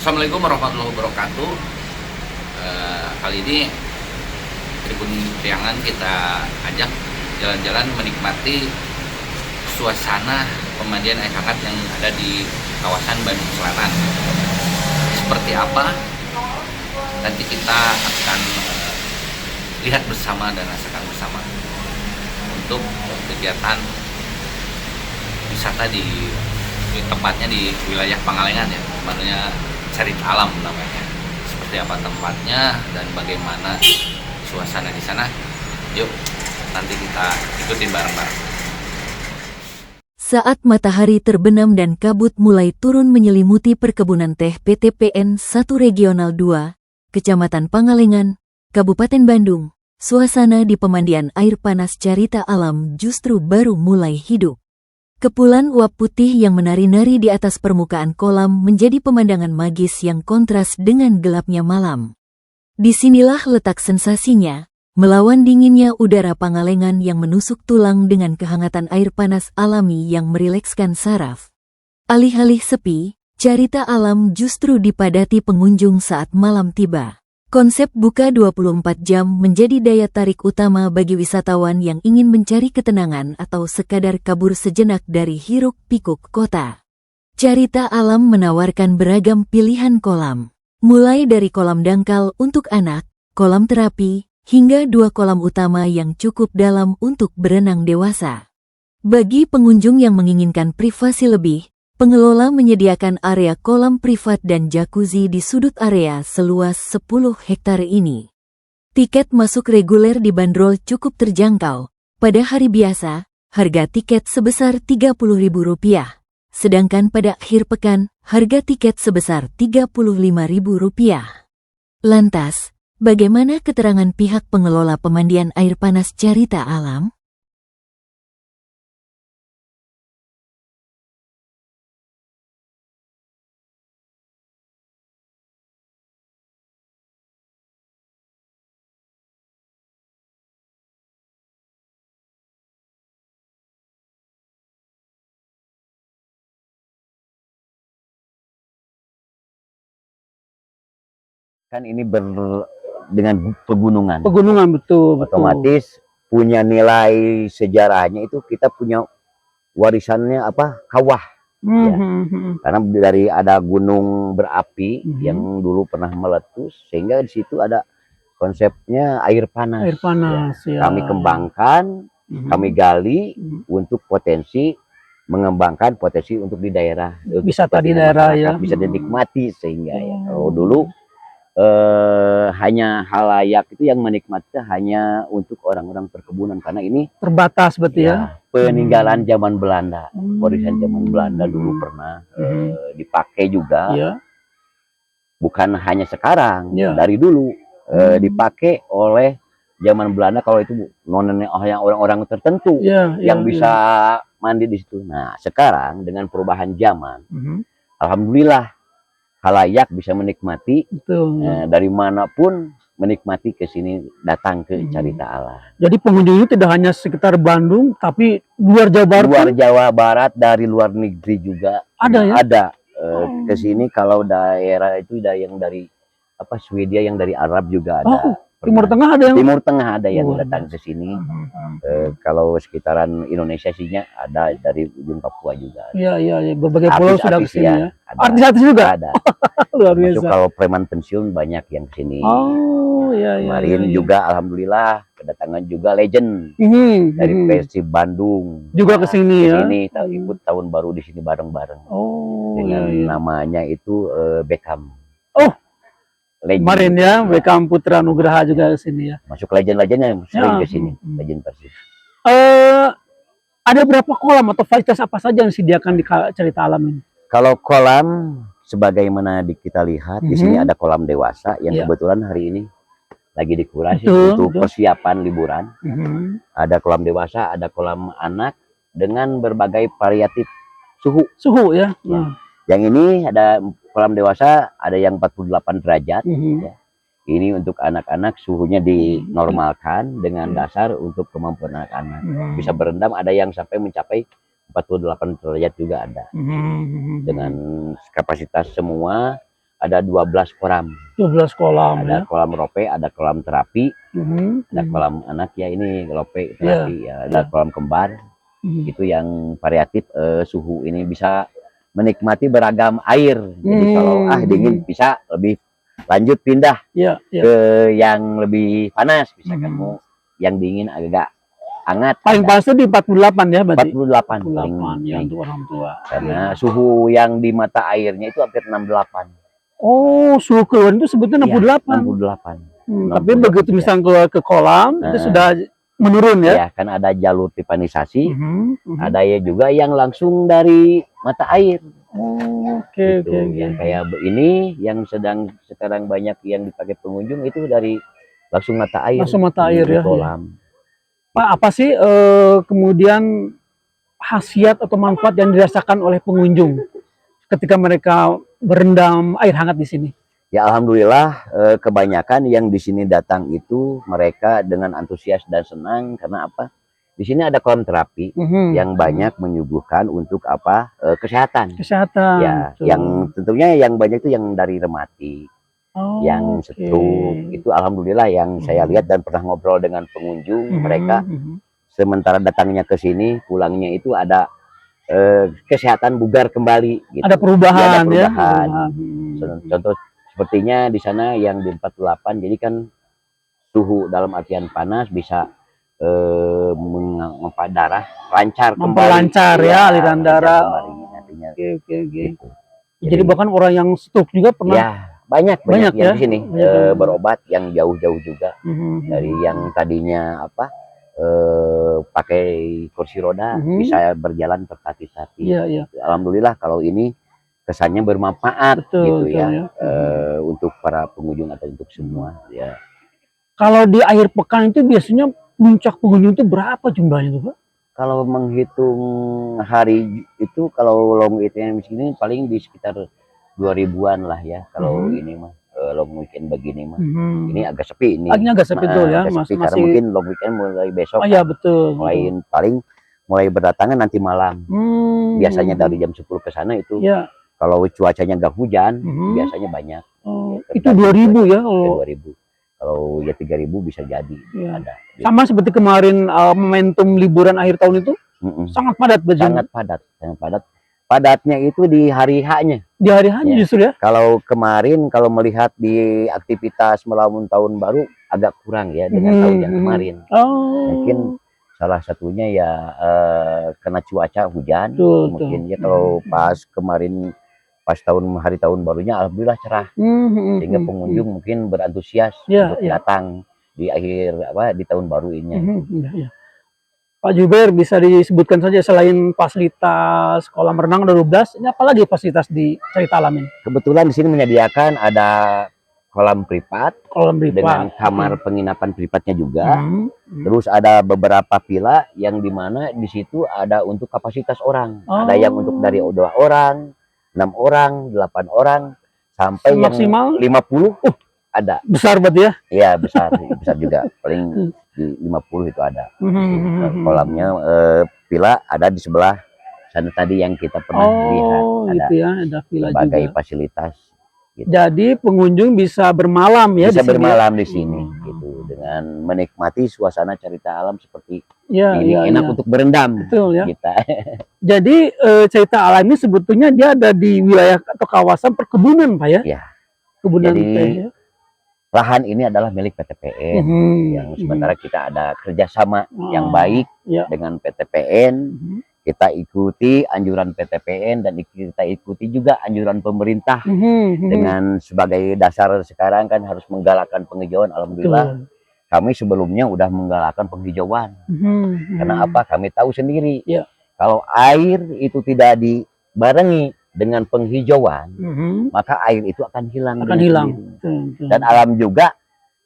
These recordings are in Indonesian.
Assalamualaikum warahmatullahi wabarakatuh. Kali ini Tribun Priangan kita ajak jalan-jalan menikmati suasana pemandian air hangat yang ada di kawasan Bandung Selatan. Seperti apa? Nanti kita akan lihat bersama dan rasakan bersama untuk kegiatan wisata di tempatnya di wilayah Pangalengan ya, namanya Carita Alam namanya. Seperti apa tempatnya dan bagaimana suasana di sana? Yuk, nanti kita ikutin bareng-bareng. Saat matahari terbenam dan kabut mulai turun menyelimuti perkebunan teh PT PN 1 Regional 2, Kecamatan Pangalengan, Kabupaten Bandung, suasana di pemandian air panas Carita Alam justru baru mulai hidup. Kepulan uap putih yang menari-nari di atas permukaan kolam menjadi pemandangan magis yang kontras dengan gelapnya malam. Disinilah letak sensasinya, melawan dinginnya udara Pangalengan yang menusuk tulang dengan kehangatan air panas alami yang merilekskan saraf. Alih-alih sepi, Carita Alam justru dipadati pengunjung saat malam tiba. Konsep buka 24 jam menjadi daya tarik utama bagi wisatawan yang ingin mencari ketenangan atau sekadar kabur sejenak dari hiruk-pikuk kota. Carita Alam menawarkan beragam pilihan kolam, mulai dari kolam dangkal untuk anak, kolam terapi, hingga 2 kolam utama yang cukup dalam untuk berenang dewasa. Bagi pengunjung yang menginginkan privasi lebih, pengelola menyediakan area kolam privat dan jacuzzi di sudut area seluas 10 hektar ini. Tiket masuk reguler dibanderol cukup terjangkau. Pada hari biasa, harga tiket sebesar Rp30.000. Sedangkan pada akhir pekan, harga tiket sebesar Rp35.000. Lantas, bagaimana keterangan pihak pengelola pemandian air panas Carita Alam? Kan ini dengan pegunungan. Pegunungan, betul. Otomatis punya nilai sejarahnya, itu kita punya warisannya kawah. Ya. Karena dari ada gunung berapi yang dulu pernah meletus, sehingga di situ ada konsepnya air panas. Air panas, ya. Kami kembangkan, kami gali untuk mengembangkan potensi untuk di daerah. Wisata di daerah ya. Bisa dinikmati sehingga ya. Kalau dulu hanya halayak itu yang menikmatinya hanya untuk orang-orang perkebunan, karena ini terbatas berarti ya. Peninggalan zaman Belanda, warisan zaman Belanda dulu pernah dipakai juga. Bukan hanya sekarang, dari dulu dipakai oleh zaman Belanda. Kalau itu orang-orang tertentu yang bisa mandi di situ. Nah, sekarang dengan perubahan zaman, alhamdulillah halayak bisa menikmati, dari manapun menikmati ke sini, datang ke Carita Alam. Jadi pengunjung itu tidak hanya sekitar Bandung, tapi luar Jawa Barat. Luar Jawa Barat, dari luar negeri juga ada ya. Ada ke sini. Kalau daerah itu yang dari Swedia, yang dari Arab juga ada. Timur Tengah ada yang. Timur Tengah ada yang datang ke sini. Kalau sekitaran Indonesia sihnya ada, dari ujung Papua juga. Iya, berbagai pulau sudah ke sini ya. Artis-artis juga ada. Luar biasa. Masuk, kalau preman pensiun banyak yang ke sini. Kemarin iya. juga alhamdulillah kedatangan juga legend dari Persib Bandung juga ke sini ya. Ikut tahun baru di sini bareng-bareng. Dengan namanya itu Beckham. Legend. Kemarin ya, Beckham Putra Nugraha juga ke sini ya. Masuk legend-legendnya sering ke sini, legend Persib. Ada berapa kolam atau fasilitas apa saja yang disediakan di Carita Alam ini? Kalau kolam, sebagaimana kita lihat di sini ada kolam dewasa yang kebetulan hari ini lagi dikurasi untuk persiapan liburan. Ada kolam dewasa, ada kolam anak dengan berbagai variatif suhu. Suhu ya. Yang ini ada kolam dewasa, ada yang 48 derajat. Ini untuk anak-anak, suhunya dinormalkan dengan dasar untuk kemampuan anak-anak. Bisa berendam, ada yang sampai mencapai 48 derajat juga ada. Dengan kapasitas semua ada 12 kolam. 12 kolam Ada ya. kolam rope, ada kolam terapi, ada kolam anak ya, ini rope terapi ya, ada kolam kembar. Itu yang variatif, suhu ini bisa menikmati beragam air. Jadi kalau dingin bisa lebih lanjut pindah ke yang lebih panas, misalkan mau yang dingin agak hangat. Paling panas itu di 48 ya berarti. 48 ya, untuk orang tua. Karena suhu yang di mata airnya itu hampir 68. Oh, suhu keluar itu sebetulnya 68. 68. Tapi begitu misalnya keluar ke kolam itu sudah menurun ya. Ya, kan ada jalur pipanisasi. Ada ya juga yang langsung dari mata air. Oke. Yang kayak ini yang sekarang banyak yang dipakai pengunjung itu dari langsung mata air. Langsung mata air ya. Kolam. Pak, apa sih kemudian khasiat atau manfaat yang dirasakan oleh pengunjung ketika mereka berendam air hangat di sini? Ya alhamdulillah, kebanyakan yang di sini datang itu mereka dengan antusias dan senang karena apa? Di sini ada kolam terapi yang banyak menyuguhkan untuk apa? Kesehatan. Ya, yang tentunya yang banyak itu yang dari rematik, yang stroke itu alhamdulillah yang saya lihat dan pernah ngobrol dengan pengunjung mereka sementara datangnya ke sini pulangnya itu ada kesehatan bugar kembali. Gitu. Ada perubahan, ya. Contoh sepertinya di sana yang di 48, jadi kan suhu dalam artian panas bisa memompa darah lancar kembali. Memperlancar ya aliran darah. Gitu. Jadi bahkan orang yang stroke juga pernah. Ya, banyak yang ya? di sini berobat yang jauh-jauh juga. Dari yang tadinya apa? Pakai kursi roda bisa berjalan tertatih-tatih. Alhamdulillah kalau ini kesannya bermanfaat gitu ya. Untuk para pengunjung atau untuk semua ya. Kalau di akhir pekan itu biasanya puncak pengunjung itu berapa jumlahnya tuh Pak? Kalau menghitung hari itu kalau long weekend ini paling di sekitar 2000-an lah ya. Kalau ini mah long weekend begini mah. Ini agak sepi ini. Agak sepi tuh ya, sepi karena mungkin long weekend mulai besok. Oh iya betul. Mulai berdatangan nanti malam. Biasanya dari jam 10 ke sana itu. Kalau cuacanya nggak hujan, biasanya banyak. Itu 2000 ya kalau 2000. Kalau ya 3000 bisa jadi ada. Sama seperti kemarin momentum liburan akhir tahun itu sangat padat sangat padat. Padatnya itu di hari H-nya. Di hari H-nya justru ya. Kalau kemarin kalau melihat di aktivitas melamun tahun baru agak kurang ya dengan tahun yang kemarin. Mungkin salah satunya ya kena cuaca hujan. Mungkin ya kalau pas kemarin pas hari tahun barunya alhamdulillah cerah sehingga pengunjung mungkin berantusias untuk datang di akhir di tahun baru ini. Pak Juber, bisa disebutkan saja selain fasilitas kolam renang ada 12, ini apalagi fasilitas di Cerita Alam ini? Kebetulan di sini menyediakan ada kolam privat dengan kamar penginapan privatnya juga. Terus ada beberapa villa yang dimana di situ ada untuk kapasitas orang. Ada yang untuk dari 2 orang, 6 orang, 8 orang, sampai maksimal yang 50 ada. Besar berarti ya? Iya besar, besar juga. Paling di 50 itu ada. Kolamnya villa ada di sebelah sana tadi yang kita pernah lihat. Ada gitu ya, ada villa berbagai juga. Fasilitas. Gitu. Jadi pengunjung bisa bermalam ya? Bisa bermalam di sini, gitu, dengan menikmati suasana Cerita Alam seperti ini enak untuk berendam. Betul ya. Kita. Jadi Cerita Alam ini sebetulnya dia ada di wilayah atau kawasan perkebunan Pak ya? Ya. Kebunan jadi, teh ya. Lahan ini adalah milik PTPN yang sementara kita ada kerjasama yang baik dengan PTPN. Kita ikuti anjuran PTPN dan kita ikuti juga anjuran pemerintah dengan sebagai dasar sekarang kan harus menggalakkan penghijauan. Alhamdulillah kami sebelumnya udah menggalakkan penghijauan. Karena apa? Kami tahu sendiri kalau air itu tidak dibarengi dengan penghijauan, maka air itu akan hilang. Dan alam juga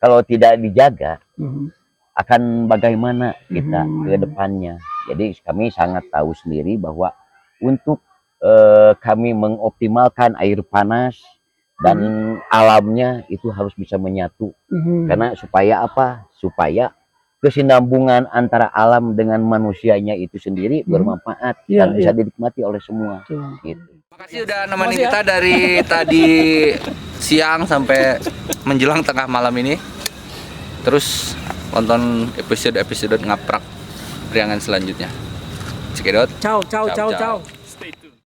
kalau tidak dijaga akan bagaimana kita ke depannya. Jadi kami sangat tahu sendiri bahwa untuk kami mengoptimalkan air panas dan alamnya itu harus bisa menyatu. Karena supaya apa? Supaya kesinambungan antara alam dengan manusianya itu sendiri bermanfaat dan bisa dinikmati oleh semua. Gitu. Makasih udah nemenin kita dari tadi siang sampai menjelang tengah malam ini. Terus tonton episode ngaprak Priangan selanjutnya. Cekidot. Ciao.